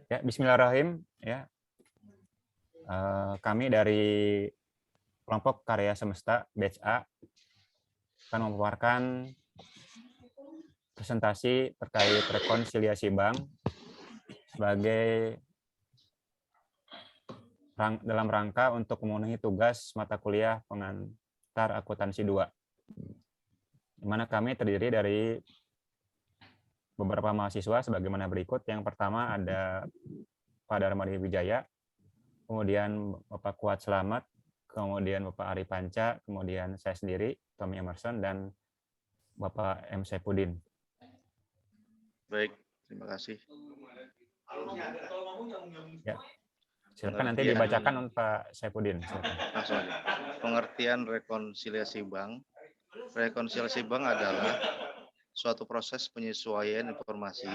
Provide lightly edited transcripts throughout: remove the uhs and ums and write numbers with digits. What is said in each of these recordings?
Ya, Bismillahirrahmanirrahim. Ya, kami dari kelompok Karya Semesta Batch A akan memaparkan presentasi terkait rekonsiliasi bank sebagai dalam rangka untuk memenuhi tugas mata kuliah pengantar akuntansi 2, di mana kami terdiri dari beberapa mahasiswa sebagaimana berikut. Yang pertama ada Pak Darmadi Wijaya, kemudian Bapak Kuat Selamat, kemudian Bapak Ari Panca, kemudian saya sendiri, Tommy Emerson, dan Bapak M. Saipudin. Baik, terima kasih. Ya, silakan nanti dibacakan Pak Saipudin. Langsung aja. Pengertian rekonsiliasi bank. Rekonsiliasi bank adalah suatu proses penyesuaian informasi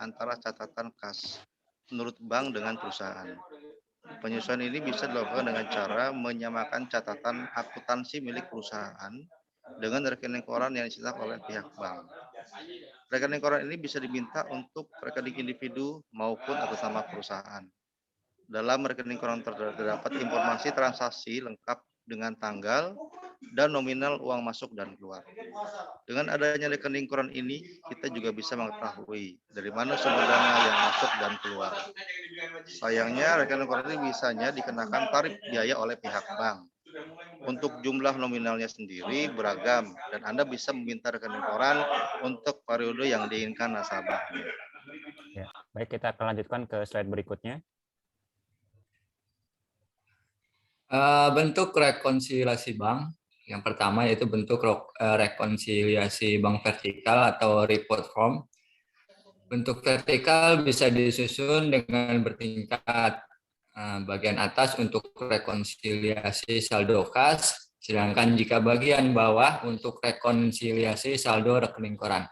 antara catatan kas menurut bank dengan perusahaan. Penyesuaian ini bisa dilakukan dengan cara menyamakan catatan akuntansi milik perusahaan dengan rekening koran yang dicetak oleh pihak bank. Rekening koran ini bisa diminta untuk rekening individu maupun atas nama perusahaan. Dalam rekening koran terdapat informasi transaksi lengkap dengan tanggal dan nominal uang masuk dan keluar. Dengan adanya rekening koran ini, kita juga bisa mengetahui dari mana sumber dana yang masuk dan keluar. Sayangnya, rekening koran ini biasanya dikenakan tarif biaya oleh pihak bank. Untuk jumlah nominalnya sendiri beragam, dan Anda bisa meminta rekening koran untuk periode yang diinginkan nasabahnya. Ya, baik, kita akan lanjutkan ke slide berikutnya. Bentuk rekonsiliasi bank. Yang pertama yaitu bentuk rekonsiliasi bank vertikal atau report form. Bentuk vertikal bisa disusun dengan bertingkat. Bagian atas untuk rekonsiliasi saldo kas, sedangkan jika bagian bawah untuk rekonsiliasi saldo rekening koran.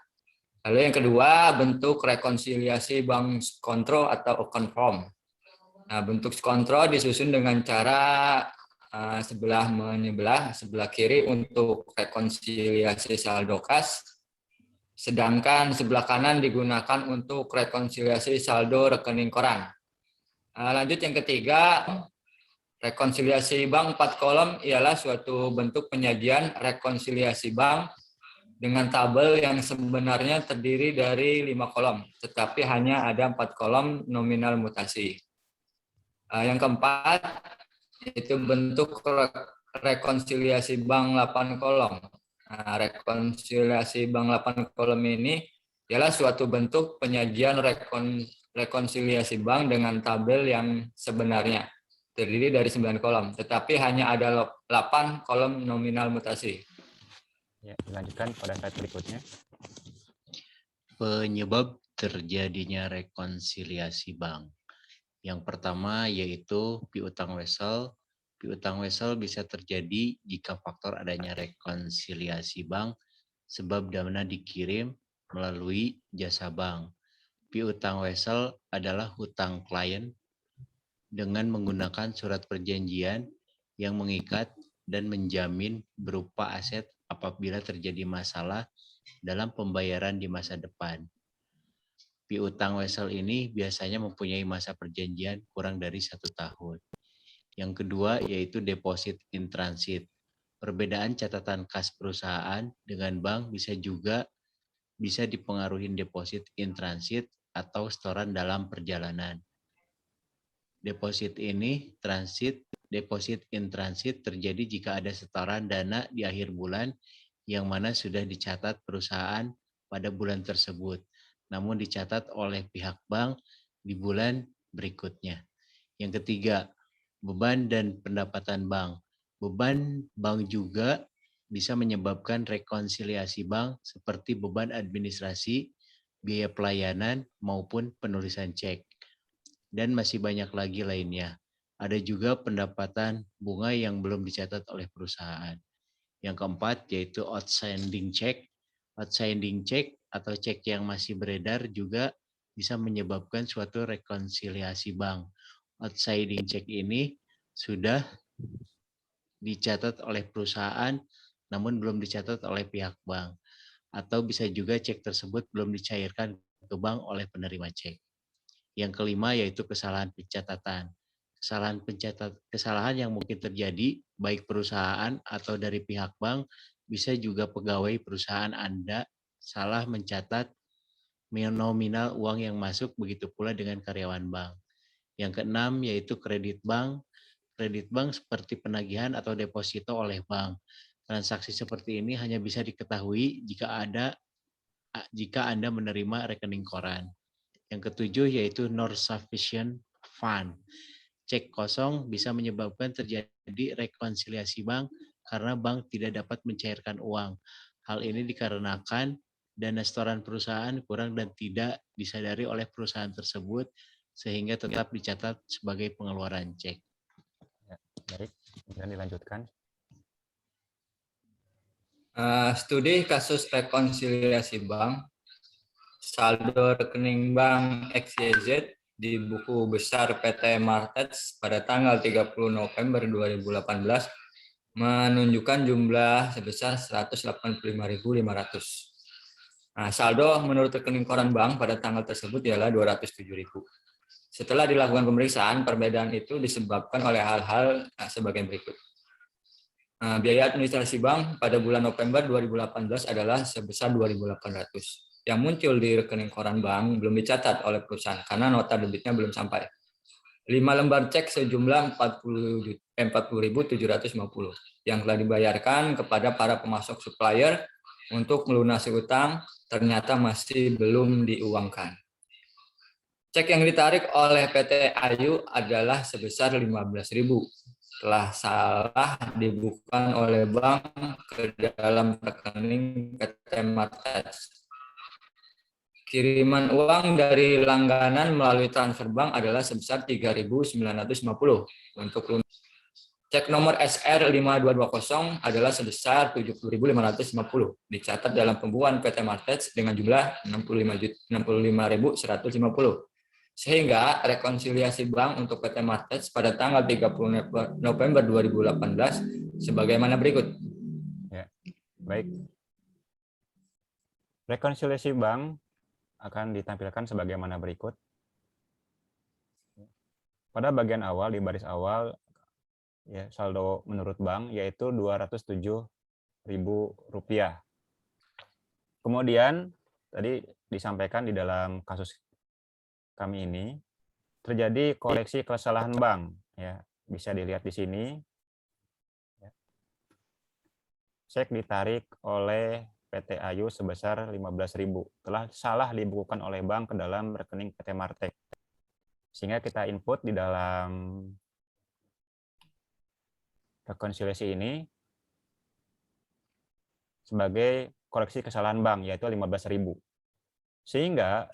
Lalu yang kedua, bentuk rekonsiliasi bank kontrol atau account form. Nah, bentuk kontrol disusun dengan cara sebelah menyebelah, sebelah kiri untuk rekonsiliasi saldo kas, sedangkan sebelah kanan digunakan untuk rekonsiliasi saldo rekening koran. Lanjut yang ketiga, rekonsiliasi bank 4 kolom ialah suatu bentuk penyajian rekonsiliasi bank dengan tabel yang sebenarnya terdiri dari 5 kolom, tetapi hanya ada 4 kolom nominal mutasi. Yang keempat, itu bentuk rekonsiliasi bank 8 kolom. Rekonsiliasi bank 8 kolom ini ialah suatu bentuk penyajian rekonsiliasi bank dengan tabel yang sebenarnya terdiri dari 9 kolom, tetapi hanya ada 8 kolom nominal mutasi. Ya, dilanjutkan pada slide berikutnya. Penyebab terjadinya rekonsiliasi bank. Yang pertama yaitu piutang wesel. Piutang wesel bisa terjadi jika faktor adanya rekonsiliasi bank sebab dana dikirim melalui jasa bank. Piutang wesel adalah hutang klien dengan menggunakan surat perjanjian yang mengikat dan menjamin berupa aset apabila terjadi masalah dalam pembayaran di masa depan. Piutang wesel ini biasanya mempunyai masa perjanjian kurang dari 1 tahun. Yang kedua yaitu deposit in transit. Perbedaan catatan kas perusahaan dengan bank bisa dipengaruhi deposit in transit atau setoran dalam perjalanan. Deposit in transit terjadi jika ada setoran dana di akhir bulan yang mana sudah dicatat perusahaan pada bulan tersebut, namun dicatat oleh pihak bank di bulan berikutnya. Yang ketiga, beban dan pendapatan bank. Beban bank juga bisa menyebabkan rekonsiliasi bank seperti beban administrasi, biaya pelayanan, maupun penulisan cek. Dan masih banyak lagi lainnya. Ada juga pendapatan bunga yang belum dicatat oleh perusahaan. Yang keempat yaitu outstanding check. Outstanding check atau cek yang masih beredar juga bisa menyebabkan suatu rekonsiliasi bank. Outstanding check ini sudah dicatat oleh perusahaan namun belum dicatat oleh pihak bank. Atau bisa juga cek tersebut belum dicairkan ke ke bank oleh penerima cek. Yang kelima yaitu kesalahan pencatatan. Kesalahan yang mungkin terjadi baik perusahaan atau dari pihak bank, bisa juga pegawai perusahaan Anda salah mencatat nominal uang yang masuk, begitu pula dengan karyawan bank. Yang keenam yaitu kredit bank. Kredit bank seperti penagihan atau deposito oleh bank. Transaksi seperti ini hanya bisa diketahui jika Anda menerima rekening koran. Yang ketujuh yaitu non sufficient fund. Cek kosong bisa menyebabkan terjadi rekonsiliasi bank karena bank tidak dapat mencairkan uang. Hal ini dikarenakan dana setoran perusahaan kurang dan tidak disadari oleh perusahaan tersebut, sehingga tetap dicatat sebagai pengeluaran cek. Ya, baik, kemudian dilanjutkan. Studi kasus rekonsiliasi bank, saldo rekening bank XYZ di buku besar PT Martets pada tanggal 30 November 2018 menunjukkan jumlah sebesar 185.500. Nah, saldo menurut rekening koran bank pada tanggal tersebut ialah 207.000. Setelah dilakukan pemeriksaan, perbedaan itu disebabkan oleh hal-hal sebagai berikut. Biaya administrasi bank pada bulan November 2018 adalah sebesar 2.800. Yang muncul di rekening koran bank belum dicatat oleh perusahaan karena nota debitnya belum sampai. 5 lembar cek sejumlah 40.750 yang telah dibayarkan kepada para pemasok supplier untuk melunasi utang ternyata masih belum diuangkan. Cek yang ditarik oleh PT Ayu adalah sebesar 15.000. Telah salah dibukukan oleh bank ke dalam rekening PT Martets. Kiriman uang dari langganan melalui transfer bank adalah sebesar 3.950 untuk cek nomor SR 5220 adalah sebesar 70.550 dicatat dalam pembukuan PT Martets dengan jumlah 65.150. Sehingga rekonsiliasi bank untuk PT Martets pada tanggal 30 November 2018 sebagaimana berikut. Ya, baik. Rekonsiliasi bank akan ditampilkan sebagaimana berikut. Pada bagian awal, di baris awal, ya, saldo menurut bank yaitu Rp207.000. Kemudian tadi disampaikan di dalam kasus kami ini terjadi koreksi kesalahan bank, ya, bisa dilihat di sini. Cek ditarik oleh PT Ayu sebesar 15.000 telah salah dibukukan oleh bank ke dalam rekening PT Martek. Sehingga kita input di dalam rekonsiliasi ini sebagai koreksi kesalahan bank, yaitu 15.000. Sehingga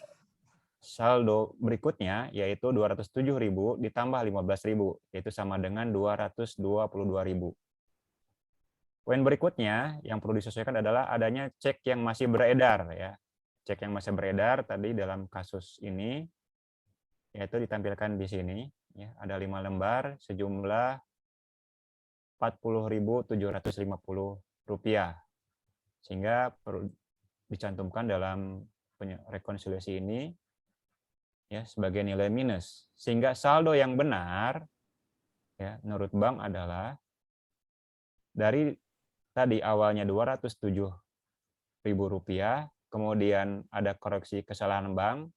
saldo berikutnya yaitu 207.000 ditambah 15.000, yaitu sama dengan 222.000. Poin berikutnya yang perlu disesuaikan adalah adanya cek yang masih beredar, ya. Cek yang masih beredar tadi dalam kasus ini yaitu ditampilkan di sini, ya, ada 5 lembar sejumlah Rp40.750. Sehingga perlu dicantumkan dalam rekonsiliasi ini, ya, sebagai nilai minus. Sehingga saldo yang benar, ya, menurut bank adalah dari tadi awalnya Rp207.000, kemudian ada koreksi kesalahan bank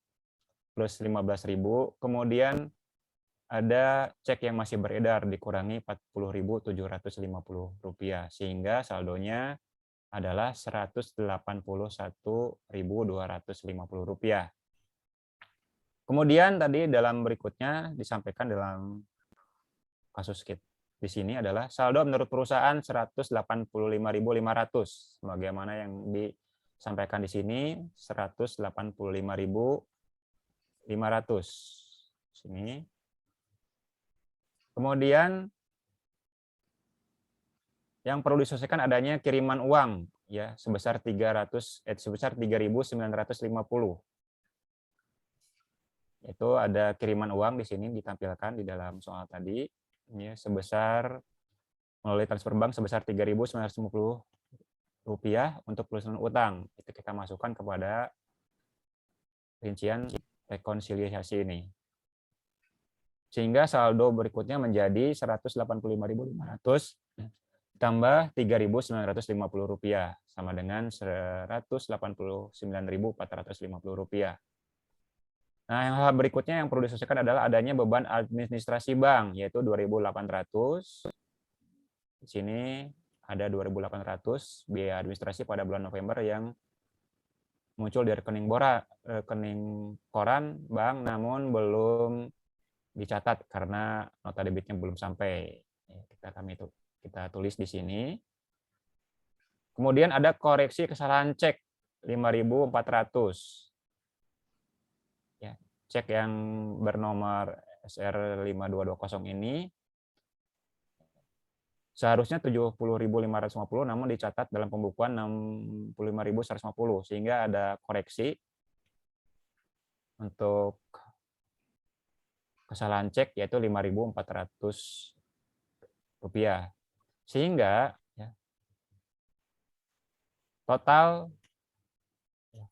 plus 15.000, kemudian ada cek yang masih beredar dikurangi Rp40.750, sehingga saldonya adalah Rp181.250. Kemudian tadi dalam berikutnya disampaikan dalam kasus di sini adalah saldo menurut perusahaan 185.500, sebagaimana yang disampaikan di sini 185.500. Sini. Kemudian yang perlu diselesaikan adanya kiriman uang, ya, sebesar 3.950. Itu ada kiriman uang di sini ditampilkan di dalam soal tadi, ya, sebesar melalui transfer bank sebesar Rp3.950 untuk pelunasan utang. Itu kita masukkan kepada rincian rekonsiliasi ini. Sehingga saldo berikutnya menjadi Rp185.500 tambah Rp3.950 sama dengan Rp189.450. Nah, hal berikutnya yang perlu disesuaikan adalah adanya beban administrasi bank, yaitu 2.800. Di sini ada 2.800 biaya administrasi pada bulan November yang muncul di rekening koran bank, namun belum dicatat karena nota debitnya belum sampai. Kita tulis di sini. Kemudian ada koreksi kesalahan cek 5.400. Ya, cek yang bernomor SR5220 ini seharusnya 70.550, namun dicatat dalam pembukuan 65.150, sehingga ada koreksi untuk kesalahan cek yaitu Rp5.400. Sehingga ya, total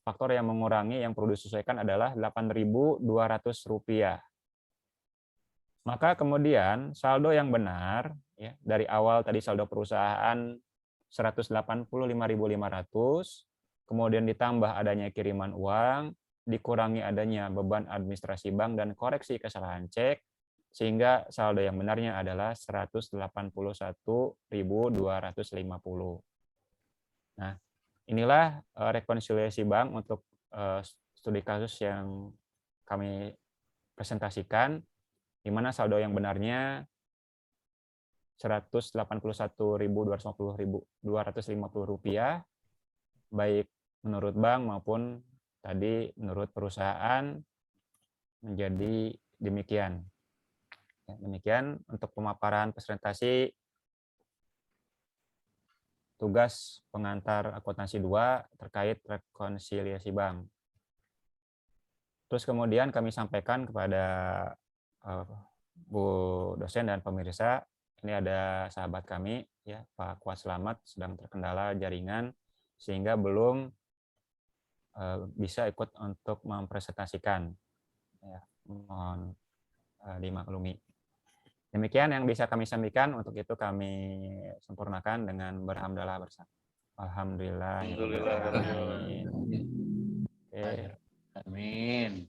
faktor yang mengurangi yang perlu disesuaikan adalah Rp8.200. Maka kemudian saldo yang benar ya, dari awal tadi saldo perusahaan 185.500, kemudian ditambah adanya kiriman uang, dikurangi adanya beban administrasi bank dan koreksi kesalahan cek, sehingga saldo yang benarnya adalah 181.250. Nah, inilah rekonsiliasi bank untuk studi kasus yang kami presentasikan, di mana saldo yang benarnya Rp181.250, baik menurut bank maupun tadi menurut perusahaan menjadi demikian. Demikian untuk pemaparan presentasi tugas pengantar akuntansi 2 terkait rekonsiliasi bank. Terus kemudian kami sampaikan kepada Bu dosen dan pemirsa, ini ada sahabat kami ya, Pak Kuat Selamat sedang terkendala jaringan sehingga belum bisa ikut untuk mempresentasikan. Ya, mohon dimaklumi. Demikian yang bisa kami sampaikan, untuk itu kami sempurnakan dengan berhamdalah bersama. Alhamdulillah. Alhamdulillah. Oke. Amin.